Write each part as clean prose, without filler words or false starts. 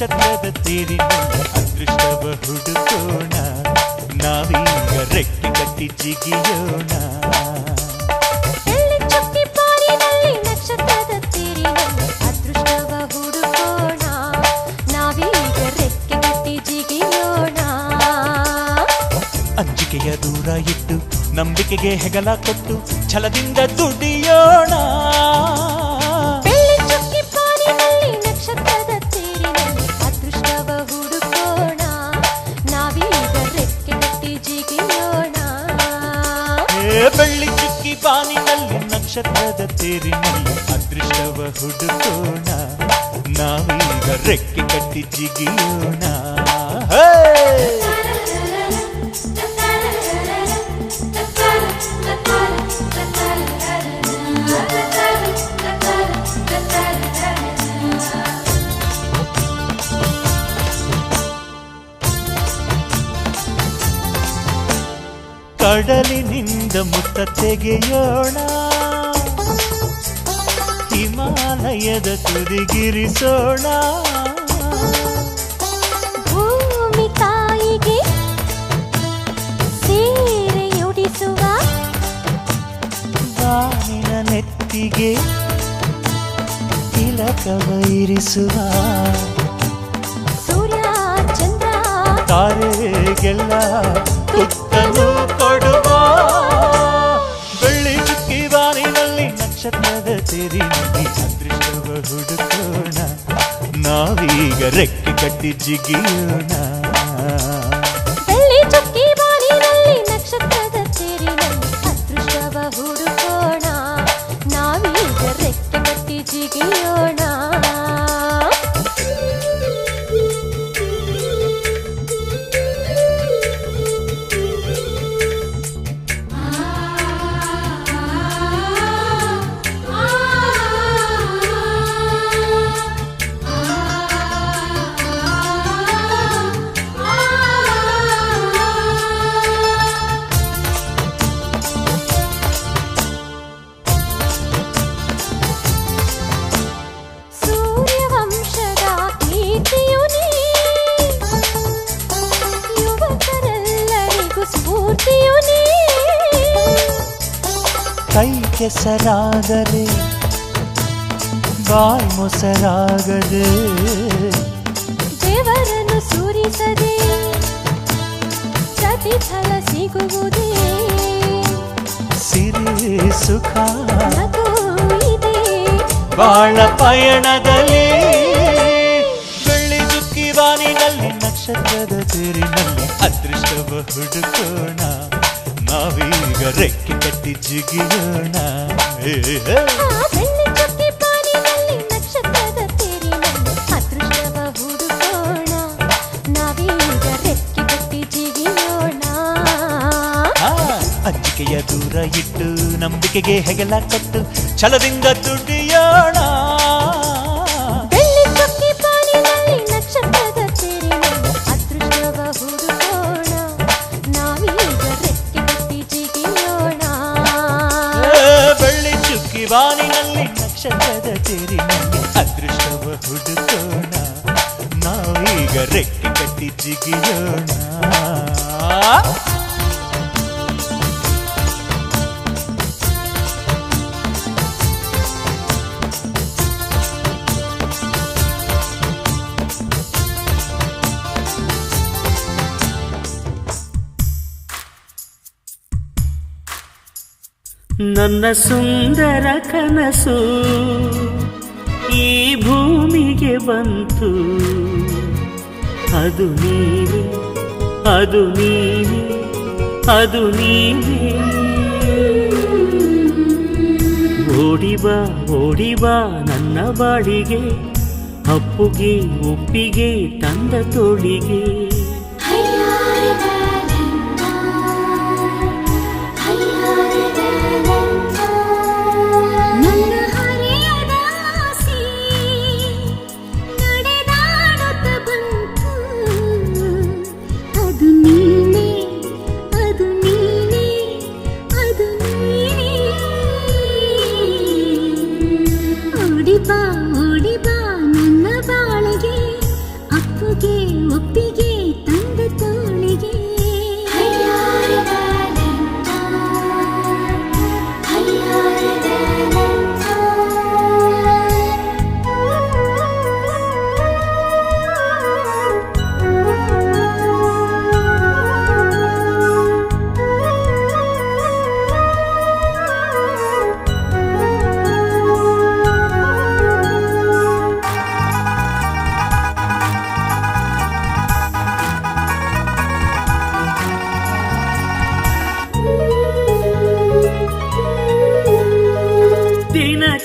ನಕ್ಷತ್ರದ ತೇರಿನಲ್ಲಿ ಅದೃಷ್ಟವ ಹುಡುಕೋಣ, ನಾವೀಗ ರೆಕ್ಕೆ ಕಟ್ಟಿ ಜಿಗಿಯೋಣ. ಚುಕ್ಕಿ ಪಾರಿನಲ್ಲಿ ನಕ್ಷತ್ರದ ತೇರಿನಲ್ಲಿ ಅದೃಷ್ಟವ ಹುಡುಕೋಣ, ನಾವೀಗ ರೆಕ್ಕೆ ಕಟ್ಟಿ ಜಿಗಿಯೋಣ. ಅಂಜಿಕೆಯ ದೂರ ಇಟ್ಟು ನಂಬಿಕೆಗೆ ಹೆಗಲ ಕೊಟ್ಟು ಛಲದಿಂದ ದುಡಿಯೋಣ. ಚುಕ್ಕಿ ಪಾರಿನಲ್ಲಿ ನಕ್ಷತ್ರದ ತೇರಿನಲ್ಲಿ ಅದೃಷ್ಟವ ಹುಡುಕೋಣ, ನಾವೀಗ ರೆಕ್ಕೆ ಕಟ್ಟಿ ಜಿಗಿಯೋಣ. ಬೆಳ್ಳಿ ಚುಕ್ಕಿ ಬಾನಿನಲ್ಲಿ ನಕ್ಷತ್ರದ ತೇರಿನಲ್ಲಿ ಅದೃಷ್ಟವ ಹುಡುಕೋಣ, ನಾವೀಗ ರೆಕ್ಕೆ ಕಟ್ಟಿ ಜಿಗಿಯೋಣ. ಕಡಲಿನಿಂದ ಮುತ್ತ ತೆಗೆಯೋಣ, ಹಿಮಾಲಯದ ತುದಿಗಿರಿಸೋಣ. ಭೂಮಿ ತಾಯಿಗೆ ಸೀರೆಯುಡಿಸುವ, ಬಾನಿನ ನೆತ್ತಿಗೆ ತಿಲಕವ ಇರಿಸುವ. ಸೂರ್ಯ ಚಂದ್ರ ತಾರೆಗೆಲ್ಲ ತುತ್ತನ್ನು ಕೊಡುವ. ಬೆಳ್ಳಿ ಚುಕ್ಕಿ ಬಾನಿನಲ್ಲಿ ನಕ್ಷತ್ರದ ತೇರಿನಲ್ಲಿ ಅದೃಷ್ಟವ ಹುಡುಕೋಣ, ನಾವೀಗ ರೆಕ್ಕೆ ಕಟ್ಟಿ ಜಿಗಿಯೋಣ. ಬೆಳ್ಳಿ ಚುಕ್ಕಿ ಬಾನಿನಲ್ಲಿ ನಕ್ಷತ್ರದ ತೇರಿನಲ್ಲಿ ಅದೃಷ್ಟವ ಹುಡುಕೋಣ, ನಾವೀಗ ರೆಕ್ಕೆ ಕಟ್ಟಿ ಜಿಗಿಯೋಣ. ಸೂರ್ಯವಂಶದ ಕೀರ್ತಿಯು ನೀ, ಯುವಕರೆಲ್ಲರಿಗೂ ಸ್ಫೂರ್ತಿಯು ನೀ. ಕೈ ಕೆಸರಾಗದೆ ಬಾಯಿ ಮೊಸರಾಗದೆ, ದೇವರನ್ನು ಸುರಿಸದೆ ಪ್ರತಿಫಲ ಸಿಗುವುದೇ. ಸಿರಿ ಸುಖ ನಗು ಇದೆ ಬಾಳ ಪಯಣದಲ್ಲಿ. ಬೆಳ್ಳಿ ಚುಕ್ಕಿ ಬಾನಿನಲ್ಲಿ ನಕ್ಷತ್ರದ ತೇರಿನಲ್ಲಿ ಅದೃಷ್ಟವ ಹುಡುಕೋಣ, ನಾವೀಗ ರೆಕ್ಕೆ ಕಟ್ಟಿ ಜಿಗಿಯೋಣ. ಬೆಳ್ಳಿ ಚುಕ್ಕಿ ಪಾರಿನಲ್ಲಿ ನಕ್ಷತ್ರದ ತೇರಿನಲ್ಲಿ ಅದೃಷ್ಟವ ಹುಡುಕೋಣ, ನಾವೀಗ ರೆಕ್ಕೆ ಕಟ್ಟಿ ಜಿಗಿಯೋಣ. ಅಂಜಿಕೆಯ ದೂರ ಇಟ್ಟು ನಂಬಿಕೆಗೆ ಹೆಗಲ ಕೊಟ್ಟು ಛಲದಿಂದ ದುಡಿಯೋಣ. ಬೆಳ್ಳಿ ಚುಕ್ಕಿ ಪಾರಿನಲ್ಲಿ ನಕ್ಷತ್ರದ ತೇರಿನಲ್ಲಿ ಅದೃಷ್ಟವ ಹುಡುಕೋಣ, ನಾವೀಗ ರೆಕ್ಕೆ ಕಟ್ಟಿ ಜಿಗಿಯೋಣ. ಬೆಳ್ಳಿ ಚುಕ್ಕಿ ಬಾನಿನಲ್ಲಿ ನಕ್ಷತ್ರದ ತೇರಿನಲ್ಲಿ ಅದೃಷ್ಟವ ಹುಡುಕೋಣ, ನಾವೀಗ ರೆಕ್ಕೆ ಕಟ್ಟಿ ಜಿಗಿಯೋಣ. ನನ್ನ ಸುಂದರ ಕನಸು ಈ ಭೂಮಿಗೆ ಬಂತು, ಅದು ನೀನೆ, ಅದು ನೀನೆ, ಅದು ನೀನೆ. ಓಡಿಬಾ ಓಡಿಬಾ ನನ್ನ ಬಾಳಿಗೆ, ಅಪ್ಪುಗೆ ಒಪ್ಪಿಗೆ ತಂದ ತೋಳಿಗೆ.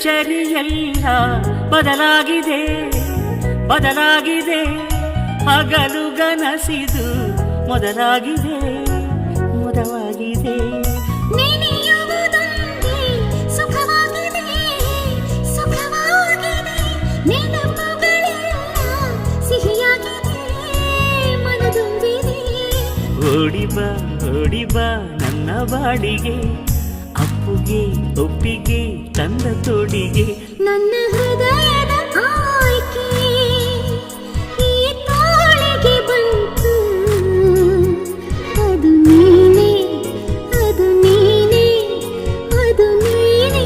ದಿನಚರಿಯೆಲ್ಲ ಬದಲಾಗಿದೆ ಬದಲಾಗಿದೆ ಹಗಲು ಗನಸಿದು ಮೊದಲಾಗಿದೆ ಮೊದಲಾಗಿದೆ ನೆನೆಯುವುದೊಂದೇ ಸುಖವಾಗಿದೆ ಸುಖವಾಗಿದೆ ನೆನಪುಗಳೆಲ್ಲ ಸಿಹಿಯಾಗಿದೆ ಮನದುಂಬಿದೆ ಓಡಿ ಬಾ ನನ್ನ ಬಾಡಿಗೆ ಅಪ್ಪುಗೆ ಒಪ್ಪಿಗೆ ತಂದ ತೋಡಿಗೆ ನನ್ನ ಹೃದಯದ ಆಯ್ಕೆ ಈ ತಾಳಿಗೆ ಬಂತು ಅದು ನೀನೇ ಅದು ನೀನೇ ಅದು ನೀನೇ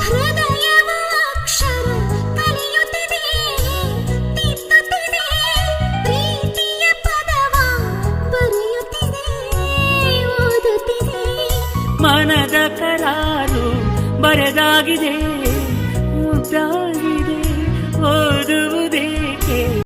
ಹೃದಯವ ಅಕ್ಷರ ಕಲಿಯುತ್ತಿದೆ ತಿದ್ದುತ್ತಿದೆ ಪ್ರೀತಿಯ ಪದವ ಬರೆಯುತ್ತಿದೆ ಓದುತ್ತಿದೆ ಮನದ ಕರಾರು ಬರೆದಾಗಿದೆ